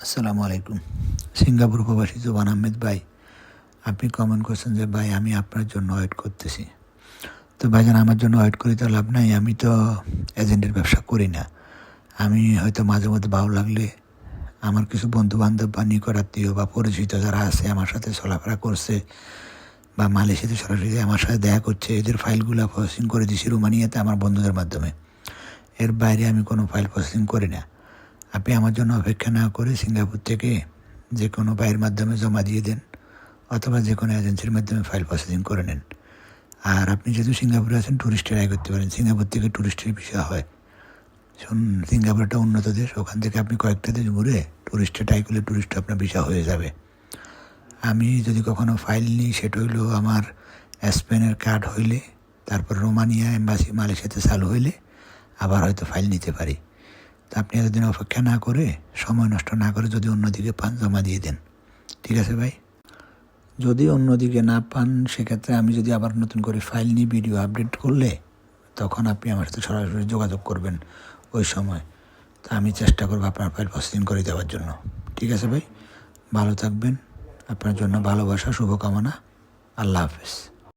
আসসালামু আলাইকুম। সিঙ্গাপুর প্রবাসী জোবান আহমেদ ভাই, আপনি কমেন্ট করছেন যে ভাই আমি আপনার জন্য ওয়েট করতেছি। তো ভাইজান, আমার জন্য ওয়েট করে তো লাভ নাই। আমি তো এজেন্টের ব্যবসা করি না। আমি হয়তো মাঝে মধ্যে ভালো লাগলে আমার কিছু বন্ধু-বান্ধব বা নিকট আত্মীয় বা পরিচিত যারা আছে আমার সাথে চলাফেরা করছে বা মালয়েশিয়াতে সরাসরি আমার সাথে দেখা করছে, এদের ফাইলগুলো প্রসেসিং করে দিছি রোমানিয়াতে আমার বন্ধুদের মাধ্যমে। এর বাইরে আমি কোনো ফাইল প্রসেসিং করি না। আপনি আমার জন্য অপেক্ষা না করে সিঙ্গাপুর থেকে যে কোনো ভাইয়ের মাধ্যমে জমা দিয়ে দেন, অথবা যে কোনো এজেন্সির মাধ্যমে ফাইল প্রসেসিং করে নেন। আর আপনি যেহেতু সিঙ্গাপুরে আছেন, ট্যুরিস্টের আয় করতে পারেন। সিঙ্গাপুর থেকে ট্যুরিস্টের ভিসা হয়। সিঙ্গাপুর একটা উন্নত দেশ, ওখান থেকে আপনি কয়েকটা দেশ ঘুরে ট্যুরিস্টে ট্রাই করলে ট্যুরিস্ট আপনার ভিসা হয়ে যাবে। আমি যদি কখনো ফাইল নিই, সেটা হইলো আমার স্পেনের কার্ড হইলে, তারপর রোমানিয়া এম্বাসি মালয়েশিয়াতে চালু হইলে আবার হয়তো ফাইল নিতে পারি। তা আপনি এতদিন অপেক্ষা না করে, সময় নষ্ট না করে যদি অন্যদিকে পান, জমা দিয়ে দেন। ঠিক আছে ভাই? যদি অন্যদিকে না পান, সেক্ষেত্রে আমি যদি আবার নতুন করে ফাইল নিয়ে ভিডিও আপডেট করলে, তখন আপনি আমার সাথে সরাসরি যোগাযোগ করবেন ওই সময়। তা আমি চেষ্টা করবো আপনার ফাইল প্রসেসিং করে দেওয়ার জন্য। ঠিক আছে ভাই? ভালো থাকবেন। আপনার জন্য ভালোবাসা, শুভকামনা। আল্লাহ হাফেজ।